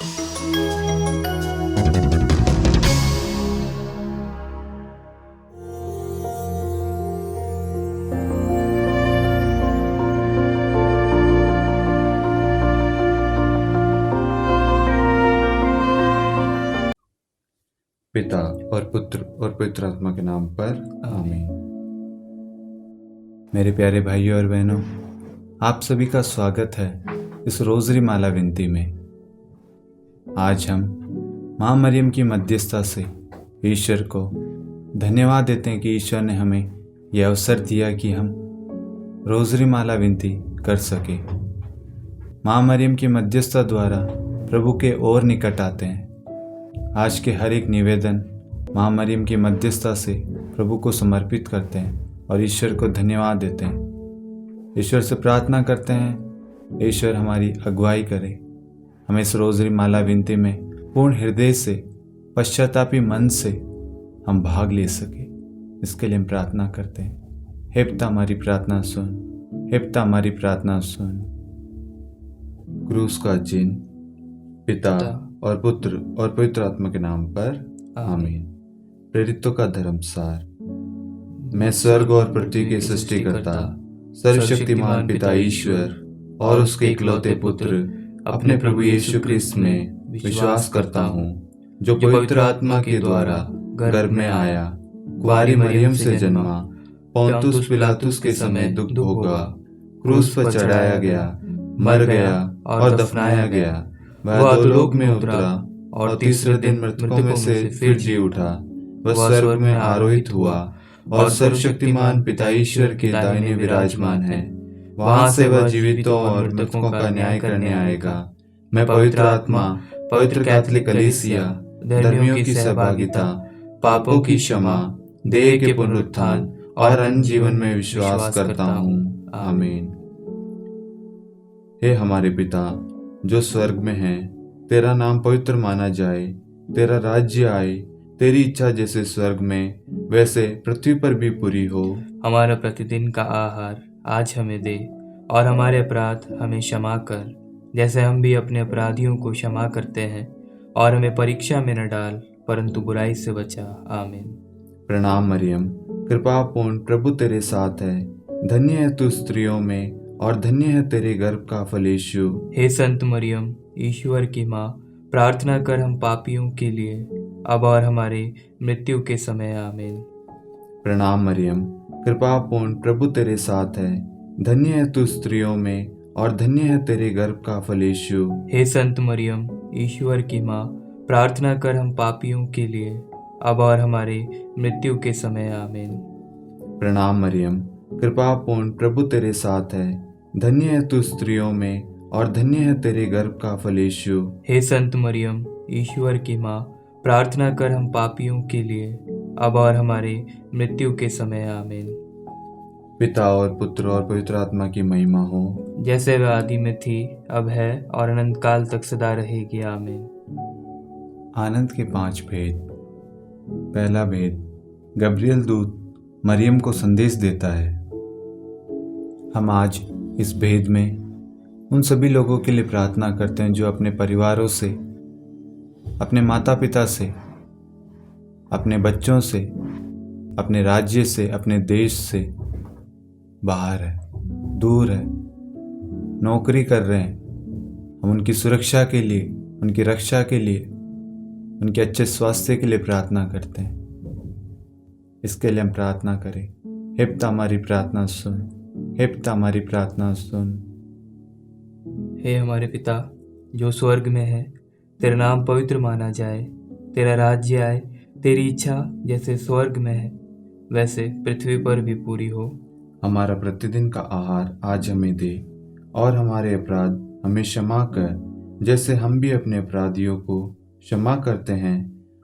पिता और पुत्र और पवित्र आत्मा के नाम पर आमीन। मेरे प्यारे भाइयों और बहनों, आप सभी का स्वागत है इस रोजरी माला विनती में। आज हम माँ मरियम की मध्यस्थता से ईश्वर को धन्यवाद देते हैं कि ईश्वर ने हमें यह अवसर दिया कि हम रोजरी माला विनती कर सके। माँ मरियम की मध्यस्थता द्वारा प्रभु के और निकट आते हैं। आज के हर एक निवेदन माँ मरियम की मध्यस्थता से प्रभु को समर्पित करते हैं और ईश्वर को धन्यवाद देते हैं। ईश्वर से प्रार्थना करते हैं, ईश्वर हमारी अगुवाई करे, हमें इस रोजरी माला विनती में पूर्ण हृदय से, पश्चातापी मन से हम भाग ले सके। इसके लिए हम प्रार्थना करते हैं। हे पिता हमारी प्रार्थना सुन, हे पिता हमारी प्रार्थना सुन। क्रूस का चिन्ह पिता और पुत्र और पवित्र आत्मा के नाम पर आमीन। प्रेरितों का धर्मसार। मैं स्वर्ग और पृथ्वी के सृष्टिकर्ता सर्वशक्तिमान पिता ईश्वर और उसके इकलौते पुत्र अपने प्रभु यीशु क्रिस्त में विश्वास करता हूँ, जो पवित्र आत्मा के द्वारा गर्भ में आया, कुंवारी मरियम से जन्मा, पोंतुस पिलातुस के समय दुख भोगा, क्रूस पर चढ़ाया गया, मर गया और दफनाया गया। वह अधोलोक में उतरा और तीसरे दिन मृतकों में से फिर जी उठा। वह स्वर्ग में आरोहित हुआ और सर्वशक्तिमान पिता ईश्वर के दाहिने विराजमान है। वहां से वह जीवितों और मृतकों का न्याय करने आएगा। मैं पवित्र आत्मा, पवित्र कैथोलिक कलीसिया, धर्मियों की सहभागिता, पापों की क्षमा, देह के पुनरुत्थान और अनंत जीवन में विश्वास करता हूँ। आमीन। हे हमारे पिता जो स्वर्ग में है, तेरा नाम पवित्र माना जाए, तेरा राज्य आए, तेरी इच्छा जैसे स्वर्ग में वैसे पृथ्वी पर भी पूरी हो। हमारा प्रतिदिन का आहार आज हमें दे और हमारे अपराध हमें क्षमा कर, जैसे हम भी अपने अपराधियों को क्षमा करते हैं, और हमें परीक्षा में न डाल परंतु बुराई से बचा। आमीन। प्रणाम मरियम, कृपा पूर्ण प्रभु तेरे साथ है। धन्य है तू स्त्रियों में और धन्य है तेरे गर्भ का फल यीशु। हे संत मरियम, ईश्वर की माँ, प्रार्थना कर हम पापियों के लिए अब और हमारे मृत्यु के समय। आमीन। प्रणाम मरियम, कृपा पूर्ण प्रभु तेरे साथ है। धन्य है तू स्त्रियों में और धन्य है तेरे गर्भ का फल यीशु। हे संत मरियम, ईश्वर की माँ, प्रार्थना कर हम पापियों के लिए अब और हमारे मृत्यु के समय। आमीन। प्रणाम मरियम, कृपा पूर्ण प्रभु तेरे साथ है। धन्य है तू स्त्रियों में और धन्य है तेरे गर्भ का फल यीशु। हे संत मरियम, ईश्वर की माँ, प्रार्थना कर हम पापियों के लिए अब और हमारे मृत्यु के समय। आमीन। पिता और पुत्र और पवित्र आत्मा की महिमा हो, जैसे वह आदि में थी, अब है और अनंत काल तक सदा रहेगी। आमीन। आनंद के 5 भेद। पहला भेद, गब्रियल दूत मरियम को संदेश देता है। हम आज इस भेद में उन सभी लोगों के लिए प्रार्थना करते हैं जो अपने परिवारों से, अपने माता पिता से, अपने बच्चों से, अपने राज्य से, अपने देश से बाहर है, दूर है, नौकरी कर रहे हैं। हम उनकी सुरक्षा के लिए, उनकी रक्षा के लिए, उनके अच्छे स्वास्थ्य के लिए प्रार्थना करते हैं। इसके लिए हम प्रार्थना करें। हे पिता हमारी प्रार्थना सुन, हे पिता हमारी प्रार्थना सुन। हे हमारे पिता जो स्वर्ग में है, तेरा नाम पवित्र माना जाए, तेरा राज्य आए, तेरी इच्छा जैसे स्वर्ग में है वैसे पृथ्वी पर भी पूरी हो। हमारा प्रतिदिन का आहार आज हमें दे और हमारे अपराध हमें क्षमा कर, जैसे हम भी अपने अपराधियों को क्षमा करते हैं,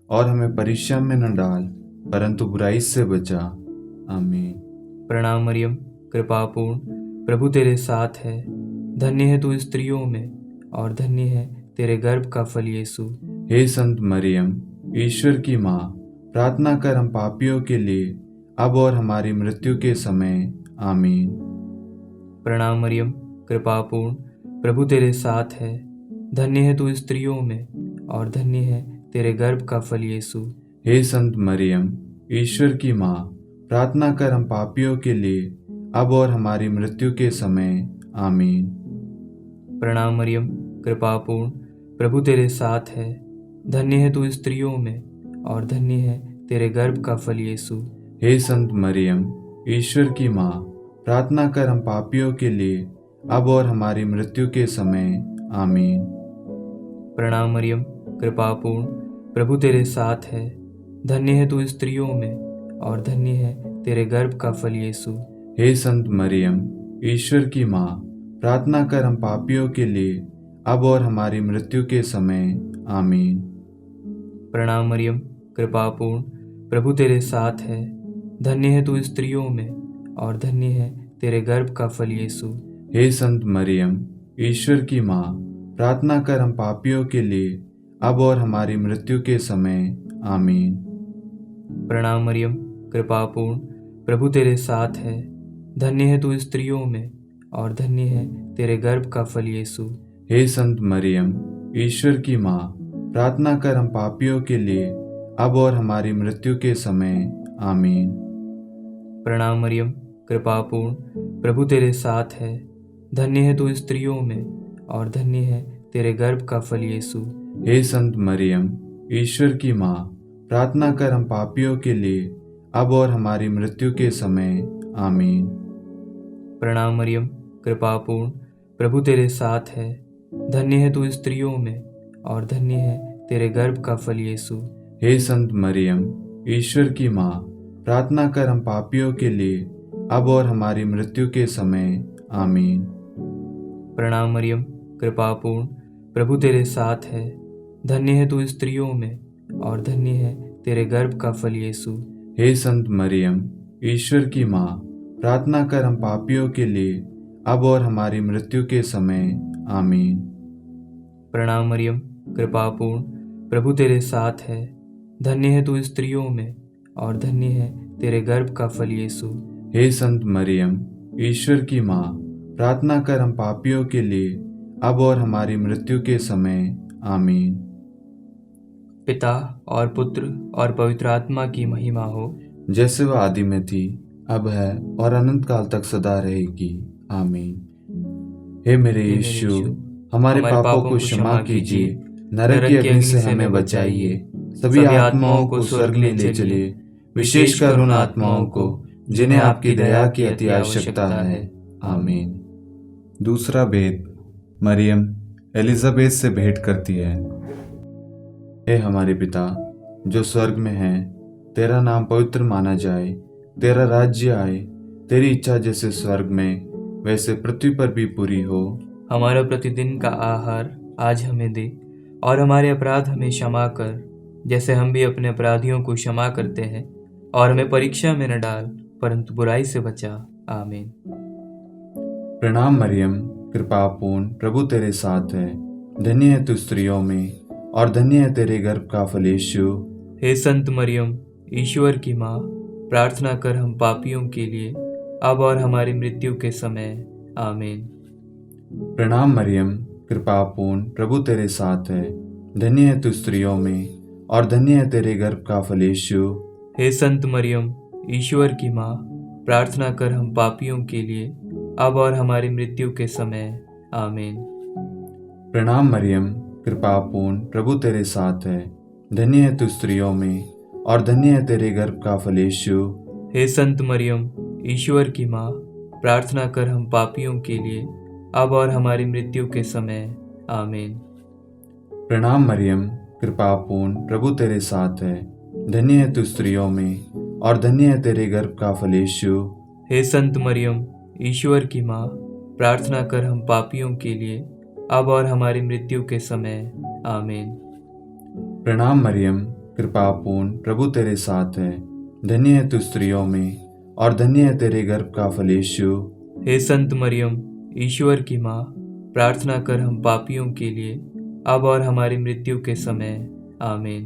और हमें परीक्षा में न डाल परंतु बुराई से बचा। आमीन। प्रणाम मरियम, कृपा पूर्ण प्रभु तेरे साथ है। धन्य है तू स्त्रियों में और धन्य है तेरे गर्भ का फल यीशु। हे संत मरियम, ईश्वर की माँ, प्रार्थना कर हम पापियों के लिए अब और हमारी मृत्यु के समय। आमीन। प्रणाम मरियम, कृपा पूर्ण प्रभु तेरे साथ है। धन्य है तू स्त्रियों में और धन्य है तेरे गर्भ का फल यीशु। हे संत मरियम, ईश्वर की माँ, प्रार्थना कर हम पापियों के लिए अब और हमारी मृत्यु के समय। आमीन। प्रणाम मरियम, कृपापूर्ण, प्रभु तेरे साथ है। धन्य है तू स्त्रियों में और धन्य है तेरे गर्भ का फल यीशु। हे संत मरियम, ईश्वर की माँ, प्रार्थना कर हम पापियों के लिए अब और हमारी मृत्यु के समय। आमीन। प्रणाम मरियम, कृपापूर्ण, प्रभु तेरे साथ है। धन्य है तू स्त्रियों में और धन्य है तेरे गर्भ का फल यीशु। हे संत मरियम, ईश्वर की माँ, प्रार्थना कर हम पापियों के लिए अब और हमारी मृत्यु के समय। आमीन। प्रणाम मरियम, कृपापूर्ण, प्रभु तेरे साथ है। धन्य है तू स्त्रियों में और धन्य है तेरे गर्भ का फल यीशु। हे संत मरियम, ईश्वर की माँ, प्रार्थना कर हम पापियों के लिए अब और हमारी मृत्यु के समय। आमीन। प्रणाम मरियम, कृपापूर्ण, प्रभु तेरे साथ है। धन्य है तू स्त्रियों में और धन्य है तेरे गर्भ का फल यीशु। हे संत मरियम, ईश्वर की माँ, प्रार्थना कर हम पापियों के लिए अब और हमारी मृत्यु के समय। आमीन। प्रणाम मरियम, कृपापूर्ण, प्रभु तेरे साथ है। धन्य है तू स्त्रियों में और धन्य है तेरे गर्भ का फल यीशु। हे संत मरियम, ईश्वर की माँ, प्रार्थना कर हम पापियों के लिए अब और हमारी मृत्यु के समय। आमीन। प्रणाम मरियम, कृपापूर्ण, प्रभु तेरे साथ है। धन्य है तू स्त्रियों में और धन्य है तेरे गर्भ का फल यीशु। हे संत मरियम, ईश्वर की माँ, प्रार्थना कर हम पापियों के लिए अब और हमारी मृत्यु के समय। आमीन। प्रणाम मरियम, कृपापूर्ण, प्रभु तेरे साथ है। धन्य है तू स्त्रियों में और धन्य है तेरे गर्भ का फल यीशु। हे संत मरियम, ईश्वर की माँ, प्रार्थना कर हम पापियों के लिए अब और हमारी मृत्यु के समय। आमीन। प्रणाम मरियम, कृपापूर्ण, प्रभु तेरे साथ है। धन्य है तू स्त्रियों में और धन्य है तेरे गर्भ का फल यीशु। हे संत मरियम, ईश्वर की माँ, प्रार्थना कर हम पापियों के लिए अब और हमारी मृत्यु के समय। आमीन। पिता और पुत्र और पवित्र आत्मा की महिमा हो, जैसे वह आदि में थी, अब है और अनंत काल तक सदा रहेगी। आमीन। हे मेरे यीशु, हमारे पापों को क्षमा कीजिए, नरक की अग्नि से हमें बचाइए, सभी आत्माओं को स्वर्ग में ले चलिए, विशेषकर उन आत्माओं को जिन्हें आपकी दया की अति आवश्यकता है। आमीन। दूसरा भेद, मरियम एलिजाबेथ से भेंट करती है। हे हमारे पिता जो स्वर्ग में है, तेरा नाम पवित्र माना जाए, तेरा राज्य आए, तेरी इच्छा जैसे स्वर्ग में वैसे पृथ्वी पर भी पूरी हो। हमारा प्रतिदिन का आहार आज हमें दे और हमारे अपराध हमें क्षमा कर, जैसे हम भी अपने अपराधियों को क्षमा करते हैं, और हमें परीक्षा में न डाल परंतु बुराई से बचा। आमीन। प्रणाम मरियम, कृपापूर्ण, प्रभु तेरे साथ है। धन्य है तू स्त्रियों में और धन्य है तेरे गर्भ का फल यीशु। हे संत मरियम, ईश्वर की माँ, प्रार्थना कर हम पापियों के लिए अब और हमारी मृत्यु के समय। आमीन। प्रणाम मरियम, कृपापूर्ण, प्रभु तेरे साथ है। धन्य है तू स्त्रियों में और धन्य है तेरे गर्भ का फल यीशु। हे संत मरियम, ईश्वर की माँ, प्रार्थना कर हम पापियों के लिए अब और हमारी मृत्यु के समय। आमीन। प्रणाम मरियम, कृपापूर्ण, प्रभु तेरे साथ है। धन्य है तू स्त्रियों में और धन्य है तेरे गर्भ का फल यीशु। हे संत मरियम, ईश्वर की माँ, प्रार्थना कर हम पापियों के लिए अब और हमारी मृत्यु के समय। आमीन। प्रणाम मरियम, कृपापूर्ण, प्रभु तेरे साथ है। धन्य है तू स्त्रियों में और धन्य है तेरे गर्भ का फल यीशु। हे संत मरियम, ईश्वर की माँ, प्रार्थना कर हम पापियों के लिए अब और हमारी मृत्यु के समय। आमीन। प्रणाम मरियम, कृपापूर्ण, प्रभु तेरे साथ है। धन्य है तू स्त्रियों में और धन्य है तेरे गर्भ का फल यीशु। हे संत मरियम, ईश्वर की माँ, प्रार्थना कर हम पापियों के लिए अब और हमारी मृत्यु के समय। आमीन।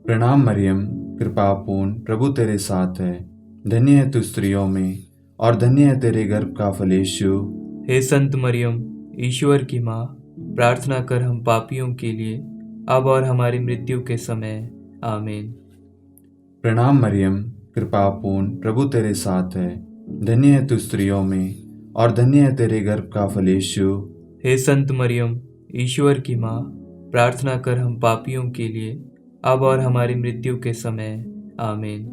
प्रणाम मरियम, कृपापूर्ण, प्रभु तेरे साथ है। धन्य है तू स्त्रियों में और धन्य है तेरे गर्भ का फल यीशु। हे संत मरियम, ईश्वर की माँ, प्रार्थना कर हम पापियों के लिए, अब और हमारी मृत्यु के समय। आमीन। प्रणाम मरियम, कृपा पूर्ण, प्रभु तेरे साथ है। धन्य है तू स्त्रियों में, और धन्य है तेरे गर्भ का फल यीशु। हे संत मरियम, ईश्वर की माँ, प्रार्थना कर हम पापियों के लिए, अब और हमारी मृत्यु के समय। आमीन।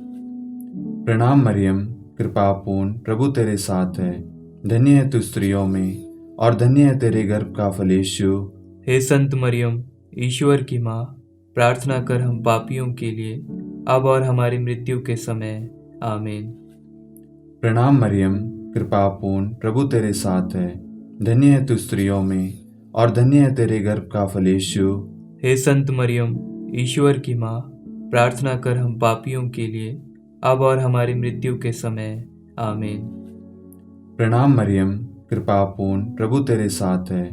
प्रणाम मरियम, कृपा पूर्ण, प्रभु तेरे साथ है। धन्य है तू स्त्रियों में, और धन्य है तेरे गर्भ का फल यीशु। हे संत मरियम, ईश्वर की माँ, प्रार्थना कर हम पापियों के लिए, अब और हमारी मृत्यु के समय। आमीन। प्रणाम मरियम, कृपा पूर्ण, प्रभु तेरे साथ है। धन्य है तू स्त्रियों में, और धन्य है तेरे गर्भ का फल यीशु। हे संत मरियम, ईश्वर की माँ, प्रार्थना कर हम पापियों के लिए, अब और हमारी मृत्यु के समय। आमीन। प्रणाम मरियम, कृपा पूर्ण, प्रभु तेरे साथ है।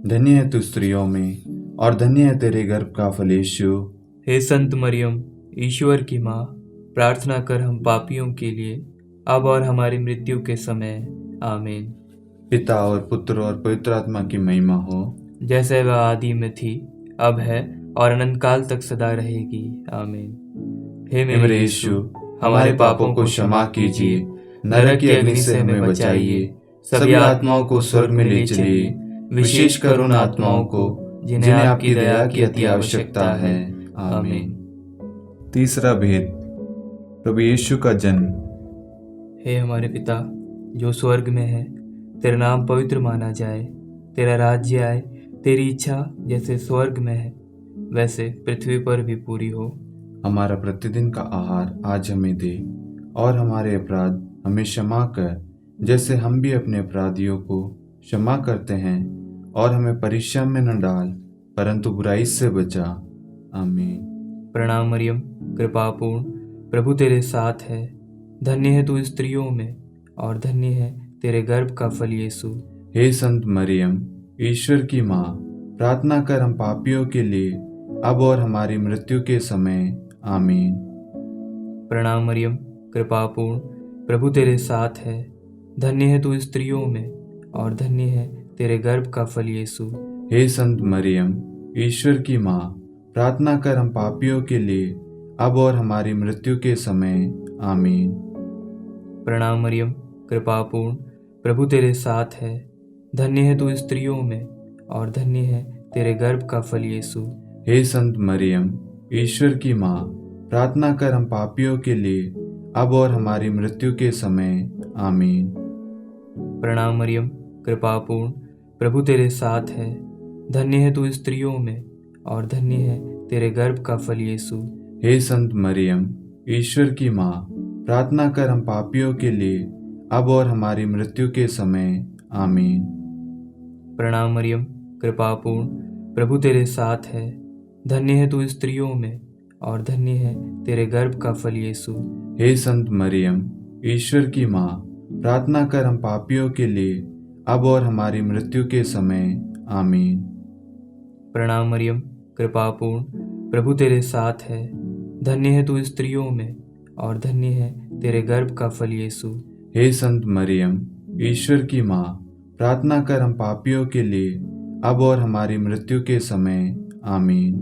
धन्य है तू स्त्रियों में, और धन्य है तेरे गर्भ का फल यीशु। हे संत मरियम, ईश्वर की माँ, प्रार्थना कर हम पापियों के लिए, अब और हमारी मृत्यु के समय। आमीन। पिता और पुत्र और पवित्र आत्मा की महिमा हो, जैसे वह आदि में थी, अब है, और अनंत काल तक सदा रहेगी। आमीन। हे मेरे यीशु, हमारे पापों को क्षमा कीजिए, नरक की अग्नि से हमें बचाइए, सभी आत्माओं को स्वर्ग में ले चलिए, विशेषकर उन आत्माओं को जिन्हें आपकी दया की अति आवश्यकता है। आमीन। तीसरा भेद, प्रभु यीशु का जन्म। हे हमारे पिता जो स्वर्ग में है, तेरा नाम पवित्र माना जाए, तेरा राज्य आए, तेरी इच्छा जैसे स्वर्ग में है वैसे पृथ्वी पर भी पूरी हो। हमारा प्रतिदिन का आहार आज हमें दे, और हमारे अपराध हमें क्षमा कर, जैसे हम भी अपने अपराधियों को क्षमा करते हैं, और हमें परीक्षा में न डाल, परंतु बुराई से बचा। आमीन। प्रणाम मरियम, कृपा पूर्ण, प्रभु तेरे साथ है। धन्य है तू स्त्रियों में, और धन्य है तेरे गर्भ का फल यीशु। हे संत मरियम, ईश्वर की माँ, प्रार्थना कर हम पापियों के लिए, अब और हमारी मृत्यु के समय। आमीन। प्रणाम मरियम, कृपा पूर्ण, प्रभु तेरे साथ है। धन्य है तू स्त्रियों में, और धन्य है तेरे गर्भ का फल यीशु। हे संत मरियम, ईश्वर की माँ, प्रार्थना कर हम पापियों के लिए, अब और हमारी मृत्यु के समय। आमीन। प्रणाम मरियम, कृपा पूर्ण, प्रभु तेरे साथ है। धन्य है तू स्त्रियों में, और धन्य है तेरे गर्भ का फल यीशु। हे संत मरियम, ईश्वर की माँ, प्रार्थना कर हम पापियों के लिए, अब और हमारी मृत्यु के समय। आमीन। प्रणाम मरियम, कृपा पूर्ण, प्रभु तेरे साथ है। धन्य है तू स्त्रियों में, और धन्य है तेरे गर्भ का फल यीशु। हे संत मरियम, ईश्वर की माँ, प्रार्थना कर हम पापियों के लिए, अब और हमारी मृत्यु के समय। आमीन। प्रणाम मरियम, कृपा पूर्ण, प्रभु तेरे साथ है। धन्य है तू स्त्रियों में, और धन्य है तेरे गर्भ का फल यीशु। हे संत मरियम, ईश्वर की माँ, प्रार्थना कर हम पापियों के लिए, अब और हमारी मृत्यु के समय। आमीन। प्रणाम मरियम, कृपा पूर्ण, प्रभु तेरे साथ है। धन्य है तू स्त्रियों में, और धन्य है तेरे गर्भ का फल यीशु। हे संत मरियम, ईश्वर की माँ, प्रार्थना कर हम पापियों के लिए, अब और हमारी मृत्यु के समय। आमीन।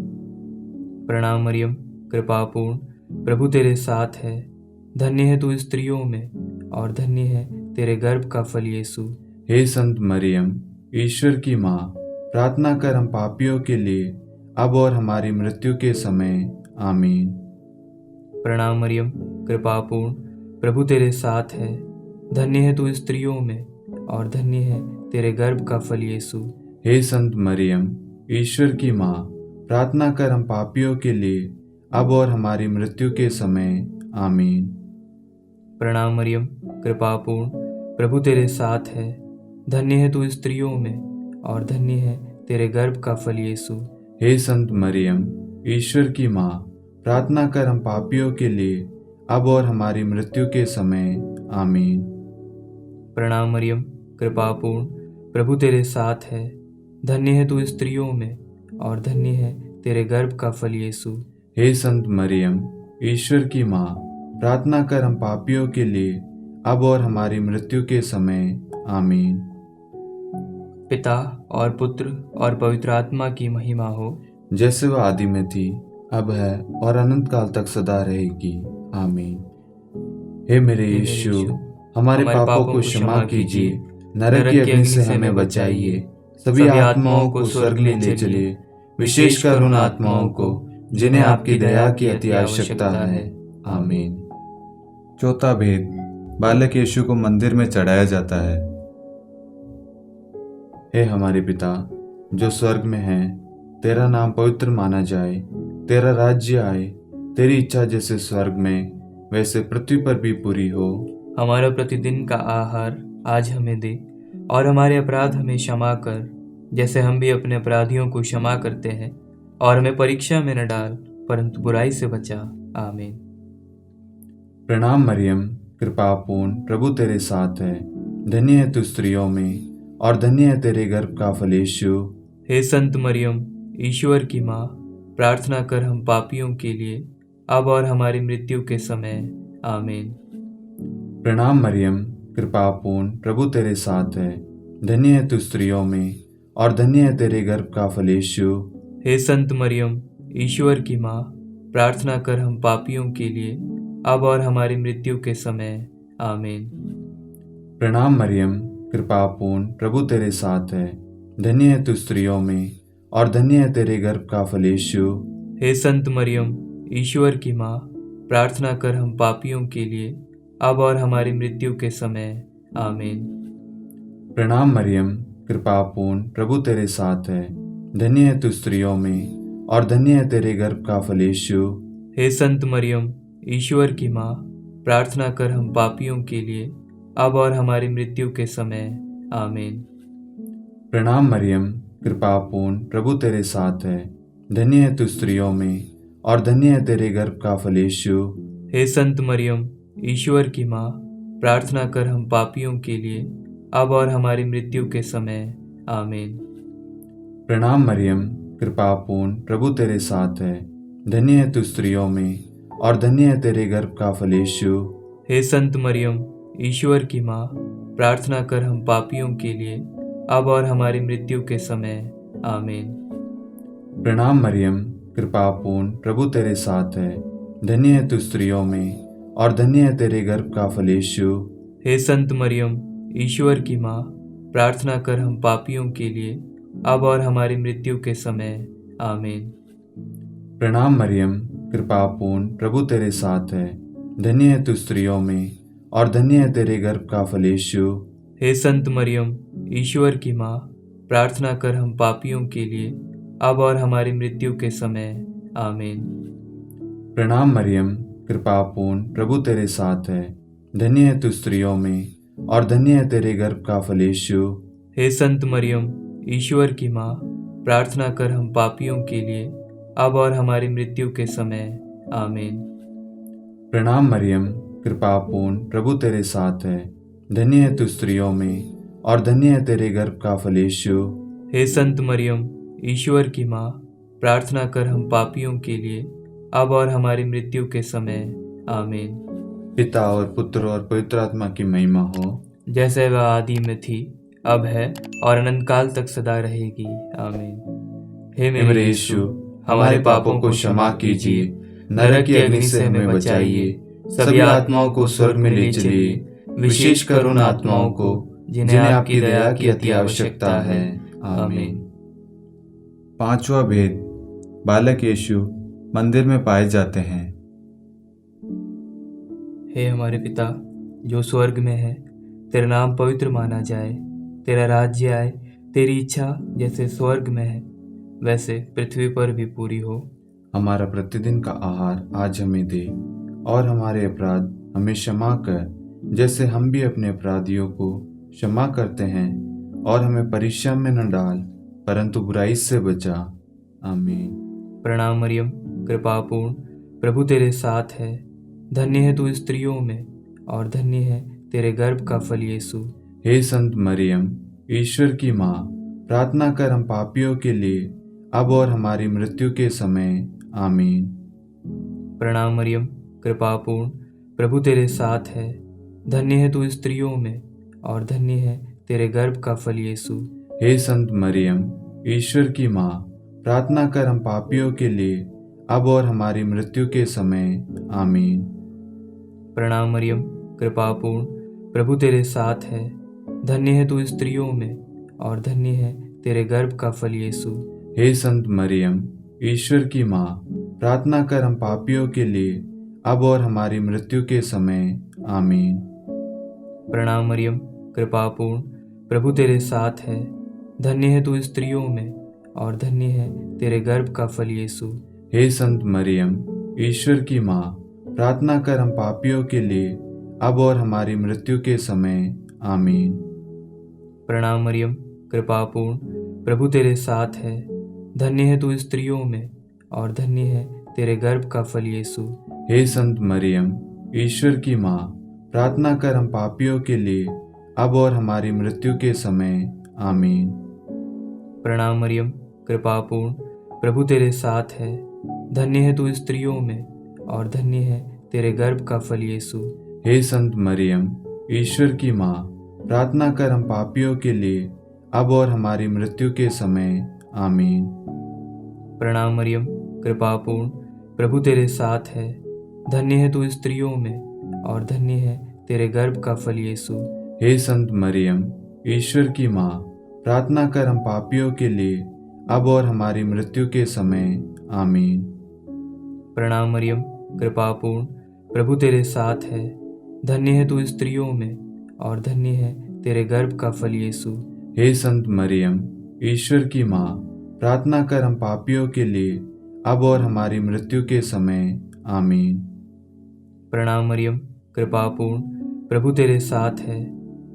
प्रणाम मरियम, कृपा पूर्ण, प्रभु तेरे साथ है। धन्य है तू स्त्रियों में, और धन्य है तेरे गर्भ का फल यीशु। हे संत मरियम, ईश्वर की माँ, प्रार्थना कर हम पापियों के लिए, अब और हमारी मृत्यु के समय। आमीन। प्रणाम मरियम, कृपा पूर्ण, प्रभु तेरे साथ है। धन्य है तू स्त्रियों में, और धन्य है तेरे गर्भ का फल यीशु। हे संत मरियम, ईश्वर की माँ, प्रार्थना कर हम पापियों के लिए, अब और हमारी मृत्यु के समय। आमीन। प्रणाम मरियम, कृपा पूर्ण, प्रभु तेरे साथ है। धन्य है तू स्त्रियों में, और धन्य है तेरे गर्भ का फल यीशु। हे संत मरियम, ईश्वर की माँ, प्रार्थना कर हम पापियों के लिए, अब और हमारी मृत्यु के समय। आमीन। प्रणाम मरियम, कृपा पूर्ण, प्रभु तेरे साथ है। धन्य है तू स्त्रियों में, और धन्य है तेरे गर्भ का फल यीशु। हे संत मरियम, ईश्वर की माँ, प्रार्थना कर हम पापियों के लिए, अब और हमारी मृत्यु के समय। आमीन। पिता और पुत्र और पवित्र आत्मा की महिमा हो, जैसे वह आदि में थी, अब है और अनंत काल तक सदा रहेगी। आमीन। हे मेरे यीशु, हमारे पापों को क्षमा कीजिए, नरक की अग्नि से हमें बचाइए, सभी आत्माओं को स्वर्ग में ले चलिए, विशेषकर उन आत्माओं को जिन्हें आपकी दया की अति आवश्यकता है। आमीन। चौथा भेद, बालक यीशु को मंदिर में चढ़ाया जाता है। हे हमारे पिता जो स्वर्ग में है, तेरा नाम पवित्र माना जाए, तेरा राज्य आए, तेरी इच्छा जैसे स्वर्ग में वैसे पृथ्वी पर भी पूरी हो। हमारा प्रतिदिन का आहार आज हमें दे, और हमारे अपराध हमें क्षमा कर, जैसे हम भी अपने अपराधियों को क्षमा करते हैं, और हमें परीक्षा में न डाल, परंतु बुराई से बचा। आमीन। प्रणाम मरियम, कृपापूर्ण, प्रभु तेरे साथ है, धन्य है तू स्त्रियों में और धन्य है तेरे गर्भ का फल यीशु। हे संत मरियम, ईश्वर की माँ, प्रार्थना कर हम पापियों के लिए, अब और हमारी मृत्यु के समय। आमीन। प्रणाम मरियम, कृपापूर्ण, प्रभु तेरे साथ है, धन्य है तू स्त्रियों में और धन्य है तेरे गर्भ का फल यीशु। हे संत मरियम, ईश्वर की माँ, प्रार्थना कर हम पापियों के लिए, अब और हमारी मृत्यु के समय। आमीन। प्रणाम मरियम, कृपापूर्ण, प्रभु तेरे साथ है, धन्य है तू स्त्रियों में और धन्य है तेरे गर्भ का फल यीशु। हे संत मरियम, ईश्वर की माँ, प्रार्थना कर हम पापियों के लिए, अब और हमारी मृत्यु के समय। आमीन। प्रणाम मरियम, कृपापूर्ण, प्रभु तेरे साथ है, धन्य है तू स्त्रियों में और धन्य है तेरे गर्भ का फल यीशु। हे संत मरियम, ईश्वर की माँ, प्रार्थना कर हम पापियों के लिए, अब और हमारी मृत्यु के समय। आमीन। प्रणाम मरियम, कृपापूर्ण, प्रभु तेरे साथ है, धन्य है तू स्त्रियों में और धन्य है तेरे गर्भ का फल यीशु। हे संत मरियम, ईश्वर की माँ, प्रार्थना कर हम पापियों के लिए, अब और हमारी मृत्यु के समय। आमीन। प्रणाम मरियम, कृपापूर्ण, प्रभु तेरे साथ है, धन्य है तू स्त्रियों में और धन्य है तेरे गर्भ का फल यीशु। हे संत मरियम, ईश्वर की माँ, प्रार्थना कर हम पापियों के लिए, अब और हमारी मृत्यु के समय। आमीन। प्रणाम मरियम, कृपापूर्ण, प्रभु तेरे साथ है, धन्य है तू स्त्रियों में और धन्य है तेरे गर्भ का फल यीशु। हे संत मरियम, ईश्वर की माँ, प्रार्थना कर हम पापियों के लिए, अब और हमारी मृत्यु के समय। आमीन। प्रणाम मरियम, कृपापूर्ण, प्रभु तेरे साथ है, धन्य है तू स्त्रियों में और धन्य है तेरे गर्भ का फल यीशु। हे संत मरियम, ईश्वर की माँ, प्रार्थना कर हम पापियों के लिए, अब और हमारी मृत्यु के समय। आमीन। प्रणाम मरियम, कृपापूर्ण, प्रभु तेरे साथ है, धन्य है तू स्त्रियों में और धन्य है तेरे गर्भ का फल यीशु। हे संत मरियम, ईश्वर की माँ, प्रार्थना कर हम पापियों के लिए, अब और हमारी मृत्यु के समय। आमीन। प्रणाम मरियम, कृपापूर्ण, प्रभु तेरे साथ है, धन्य है तू स्त्रियों में और धन्य है तेरे गर्भ का फल यीशु। हे संत मरियम, ईश्वर की माँ, प्रार्थना कर हम पापियों के लिए, अब और हमारी मृत्यु के समय। आमीन। पिता और पुत्र और पवित्र आत्मा की महिमा हो, जैसे वह आदि में थी, अब है और अनंत काल तक सदा रहेगी। आमीन। हे मेरे यीशु, हमारे पापों को क्षमा कीजिए, नरक की अग्नि से हमें बचाइए, सभी आत्माओं को स्वर्ग में ले चलिए, विशेषकर उन आत्माओं को जिन्हें आपकी दया की अति आवश्यकता है। आमीन। पांचवा भेद, बालक यीशु मंदिर में पाए जाते हैं। हे हमारे पिता जो स्वर्ग में है, तेरा नाम पवित्र माना जाए, तेरा राज्य आए, तेरी इच्छा जैसे स्वर्ग में है वैसे पृथ्वी पर भी पूरी हो। हमारा प्रतिदिन का आहार आज हमें दे, और हमारे अपराध हमें क्षमा कर, जैसे हम भी अपने अपराधियों को क्षमा करते हैं, और हमें परीक्षा में न डाल, परंतु बुराई से बचा। आमीन। प्रणाम मरियम, कृपापूर्ण, प्रभु तेरे साथ है, धन्य है तू स्त्रियों में और धन्य है तेरे गर्भ का फल यीशु। हे संत मरियम, ईश्वर की माँ, प्रार्थना कर हम पापियों के लिए, अब और हमारी मृत्यु के समय। आमीन। प्रणाम मरियम, कृपापूर्ण, प्रभु तेरे साथ है, धन्य है तू स्त्रियों में और धन्य है तेरे गर्भ का फल यीशु। हे संत मरियम, ईश्वर की माँ, प्रार्थना कर हम पापियों के लिए अब और हमारी मृत्यु के समय। आमीन। प्रणाम मरियम, कृपापूर्ण, प्रभु तेरे साथ है। धन्य है तू स्त्रियों में और धन्य है तेरे गर्भ का फल यीशु। हे संत मरियम, ईश्वर की माँ, प्रार्थना कर हम पापियों के लिए अब और हमारी मृत्यु के समय। आमीन। प्रणाम मरियम, कृपापूर्ण, प्रभु तेरे साथ है। धन्य है तू स्त्रियों में और धन्य है तेरे गर्भ का फल यीशु। हे संत मरियम, ईश्वर की माँ, प्रार्थना कर हम पापियों के लिए अब और हमारी मृत्यु के समय। आमीन। प्रणाम मरियम, कृपापूर्ण, प्रभु तेरे साथ है। धन्य है तू स्त्रियों में और धन्य है तेरे गर्भ का फल यीशु। हे संत मरियम, ईश्वर की माँ, प्रार्थना कर हम पापियों के लिए अब और हमारी मृत्यु के समय। आमीन। प्रणाम मरियम, कृपापूर्ण, प्रभु तेरे साथ है। धन्य है तू स्त्रियों में और धन्य है तेरे गर्भ का फल यीशु। हे संत मरियम, ईश्वर की माँ, प्रार्थना कर हम पापियों के लिए अब और हमारी मृत्यु के समय। आमीन। प्रणाम मरियम, कृपापूर्ण, प्रभु तेरे साथ है। धन्य है तू स्त्रियों में और धन्य है तेरे गर्भ का फल यीशु। हे संत मरियम, ईश्वर की माँ, प्रार्थना कर हम पापियों के लिए अब और हमारी मृत्यु के समय। आमीन। प्रणाम मरियम, कृपापूर्ण, प्रभु तेरे साथ है। धन्य है तू स्त्रियों में और धन्य है तेरे गर्भ का फल यीशु। हे संत मरियम, ईश्वर की माँ, प्रार्थना कर हम पापियों के लिए अब और हमारी मृत्यु के समय। आमीन। प्रणाम मरियम, कृपापूर्ण, प्रभु तेरे साथ है।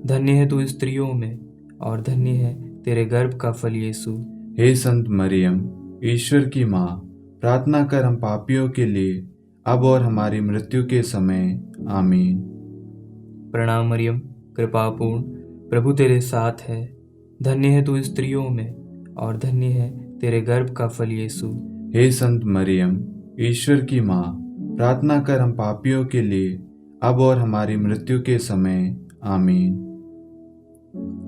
धन्य है तू स्त्रियों में और धन्य है तेरे गर्भ का फल यीशु। हे संत मरियम, ईश्वर की माँ, प्रार्थना कर हम पापियों के लिए अब और हमारी मृत्यु के समय। आमीन। प्रणाम मरियम, कृपापूर्ण, प्रभु तेरे साथ है। धन्य है तू स्त्रियों में और धन्य है तेरे गर्भ का फल यीशु। हे संत मरियम, ईश्वर की माँ, प्रार्थना कर हम पापियों के लिए अब और हमारी मृत्यु के समय। आमीन।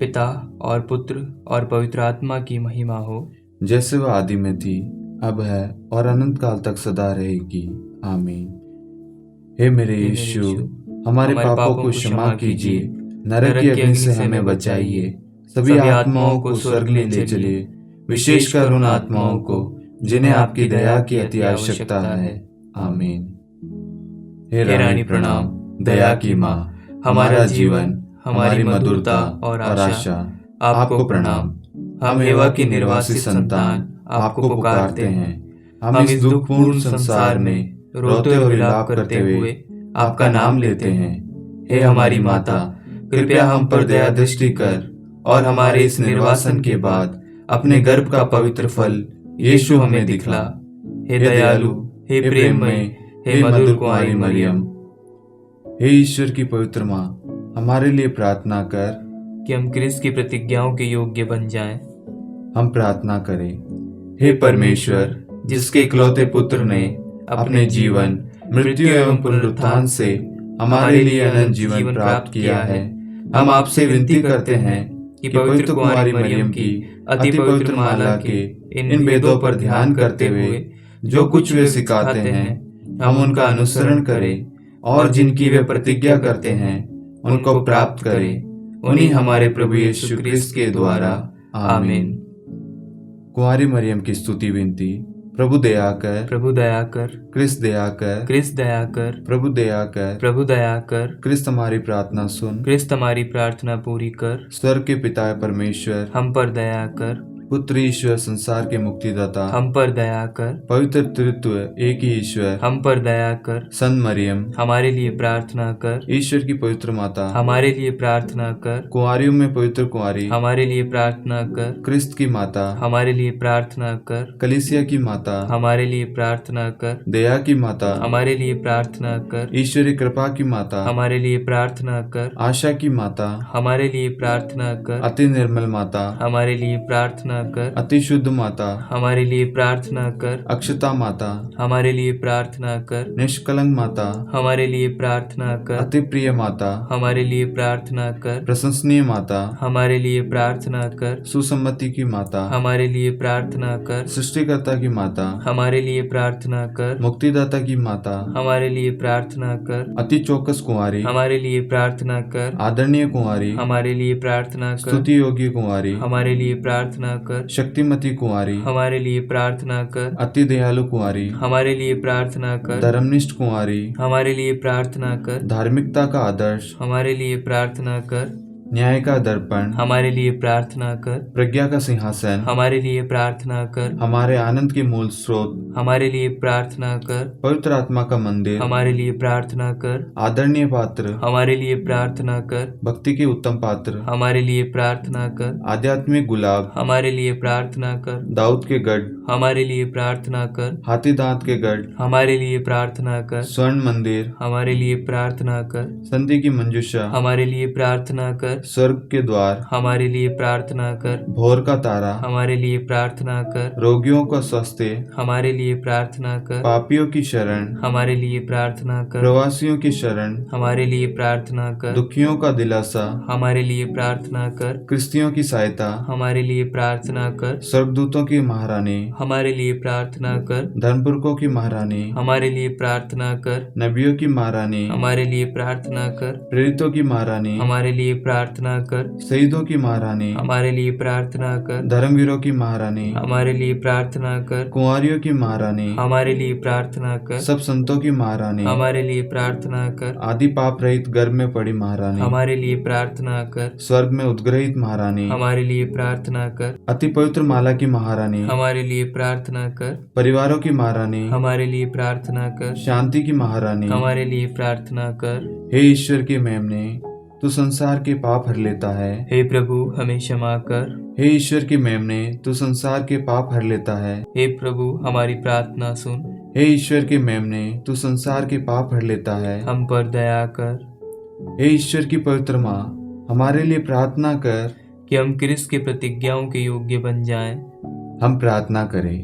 पिता और पुत्र और पवित्र आत्मा की महिमा हो, जैसे वह आदि में थी, अब है और अनंत काल तक सदा रहेगी। आमीन। हे मेरे यीशु, हमारे पापों को क्षमा कीजिए, नरक की अग्नि से हमें बचाइए, सभी आत्माओं को स्वर्ग में ले चलिए, विशेषकर उन आत्माओं को जिन्हें आपकी दया की अति आवश्यकता है। आमीन। हे रानी प्रणाम, दया की माँ, हमारा जीवन, हमारी मधुरता और आशा आपको प्रणाम। हम एवा की निर्वासित संतान आपको पुकारते हैं। हम इस दुखपूर्ण संसार में रोते और विलाप करते हुए आपका नाम लेते हैं। हे हमारी माता, कृपया हम पर दया दृष्टि कर और हमारे इस निर्वासन के बाद अपने गर्भ का पवित्र फल यीशु हमें दिखला। हे दयालु, हे प्रेममय, हे मधुर कुंवारी मरियम। हे ईश्वर की पवित्र माँ, हमारे लिए प्रार्थना कर कि हम क्रिस्त की प्रतिज्ञाओं के योग्य बन जाएं। हम प्रार्थना करें। हे परमेश्वर, जिसके इकलौते पुत्र ने अपने जीवन, मृत्यु एवं पुनरुत्थान से हमारे लिए अनंत जीवन प्राप्त किया है, हम आपसे विनती करते हैं कि पवित्र कुंवारी मरियम की अति पवित्र माला के इन वेदों पर ध्यान करते हुए जो कुछ वे सिखाते हैं, हम उनका अनुसरण करें और जिनकी वे प्रतिज्ञा करते हैं उनको प्राप्त करें। उन्हीं हमारे प्रभु यीशु क्रिस्त के द्वारा। आमीन। कुंवारी मरियम की स्तुति विनती। प्रभु दया कर, प्रभु दया कर, क्रिस्त दया कर, क्रिस्त दया कर, प्रभु दया कर, प्रभु दया कर, क्रिस्त हमारी प्रार्थना सुन, क्रिस्त हमारी प्रार्थना पूरी कर, स्वर्ग के पिता परमेश्वर, हम पर दया कर, पुत्र ईश्वर संसार के मुक्तिदाता, हम पर दया कर, पवित्र तृत्व एक ही ईश्वर, हम पर दया कर, संत मरियम, हमारे लिए प्रार्थना कर, ईश्वर की पवित्र माता, हमारे लिए प्रार्थना कर, कुंवारियों में पवित्र कुंवारी, हमारे लिए प्रार्थना कर, क्रिस्त की माता, हमारे लिए प्रार्थना कर, कलीसिया की माता, हमारे लिए प्रार्थना कर, दया की माता, हमारे लिए प्रार्थना कर, ईश्वरी कृपा की माता, हमारे लिए प्रार्थना कर, आशा की माता, हमारे लिए प्रार्थना कर, अति निर्मल माता, हमारे लिए प्रार्थना प्रार्थना कर। अति शुद्ध माता, हमारे लिए प्रार्थना कर। अक्षता माता, हमारे लिए प्रार्थना कर। निष्कलंक माता, हमारे लिए प्रार्थना कर। अति प्रिय माता, हमारे लिए प्रार्थना कर। प्रशंसनीय माता, हमारे लिए प्रार्थना कर। सुसम्मति की माता, हमारे लिए प्रार्थना कर। सृष्टिकर्ता की माता, हमारे लिए प्रार्थना कर। मुक्तिदाता की माता, हमारे लिए प्रार्थना कर। अति चौकस कुंवारी, हमारे लिए प्रार्थना कर। आदरणीय कुंवारी, हमारे लिए प्रार्थना कर। स्तुति योग्य कुंवारी, हमारे लिए प्रार्थना कर। शक्तिमती कुंवारी, हमारे लिए प्रार्थना कर। अति दयालु कुंवारी, हमारे लिए प्रार्थना कर। धर्मनिष्ठ कुंवारी, हमारे लिए प्रार्थना कर। धार्मिकता का आदर्श, हमारे लिए प्रार्थना कर। न्याय का दर्पण, हमारे लिए प्रार्थना कर। प्रज्ञा का सिंहासन, हमारे लिए प्रार्थना कर। हमारे आनंद के मूल स्रोत, हमारे लिए प्रार्थना कर। पवित्र आत्मा का मंदिर, हमारे लिए प्रार्थना कर। आदरणीय पात्र, हमारे लिए प्रार्थना कर। भक्ति के उत्तम पात्र, हमारे लिए प्रार्थना कर। आध्यात्मिक गुलाब, हमारे लिए प्रार्थना कर। दाऊद के गढ़, हमारे लिए प्रार्थना कर। हाथी दांत के गढ़, हमारे लिए प्रार्थना कर। स्वर्ण मंदिर, हमारे लिए प्रार्थना कर। संधि की मंजूषा, हमारे लिए प्रार्थना कर। स्वर्ग के द्वार, हमारे लिए प्रार्थना कर। भोर का तारा, हमारे लिए प्रार्थना कर। रोगियों का स्वास्थ्य, हमारे लिए प्रार्थना कर। पापियों की शरण, हमारे लिए प्रार्थना कर। प्रवासियों की शरण, हमारे लिए प्रार्थना कर। दुखियों का दिलासा, हमारे लिए प्रार्थना कर। क्रिस्तियों की सहायता, हमारे लिए प्रार्थना कर। स्वर्गदूतों की महारानी, हमारे लिए प्रार्थना कर। धर्मपुरखों की महारानी, हमारे लिए प्रार्थना कर। नबियों की महारानी, हमारे लिए प्रार्थना कर। प्रेरितों की महारानी, हमारे लिए प्रार्थना कर। शहीदों की महारानी, हमारे लिए प्रार्थना कर। धर्मवीरों की महारानी, हमारे लिए प्रार्थना कर। कुंवारियों की महारानी, हमारे लिए प्रार्थना कर। सब संतों की महारानी, हमारे लिए प्रार्थना कर। आदि पाप रहित गर्भ में पड़ी महारानी, हमारे लिए प्रार्थना कर। स्वर्ग में उद्ग्रहित महारानी, हमारे लिए प्रार्थना कर। अति पवित्र माला की महारानी, हमारे लिए प्रार्थना कर। परिवारों की महारानी, हमारे लिए प्रार्थना कर। शांति की महारानी, हमारे लिए प्रार्थना कर। हे ईश्वर के मेमने, तू संसार के पाप हर लेता है। हे प्रभु हमें क्षमा कर। हे ईश्वर के मेमने, तू संसार के पाप हर लेता है। हे प्रभु हमारी प्रार्थना सुन। हे ईश्वर के मेमने, तू संसार के पाप हर लेता है। हम पर दया कर हे ईश्वर की पवित्र माँ, हमारे लिए प्रार्थना कर कि हम क्रिस्त की प्रतिज्ञाओं के योग्य बन जाएं। हम प्रार्थना करें।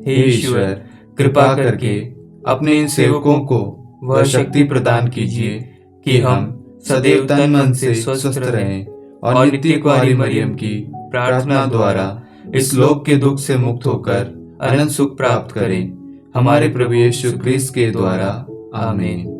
हे ईश्वर कृपा करके अपने इन सेवकों को वह शक्ति प्रदान कीजिए कि हम सदैव तन मन से स्वस्थ रहें और नित्य कुंवारी मरियम की प्रार्थना द्वारा इस लोक के दुख से मुक्त होकर अनंत सुख प्राप्त करें। हमारे प्रभु यीशु क्रिस्त के द्वारा आमीन।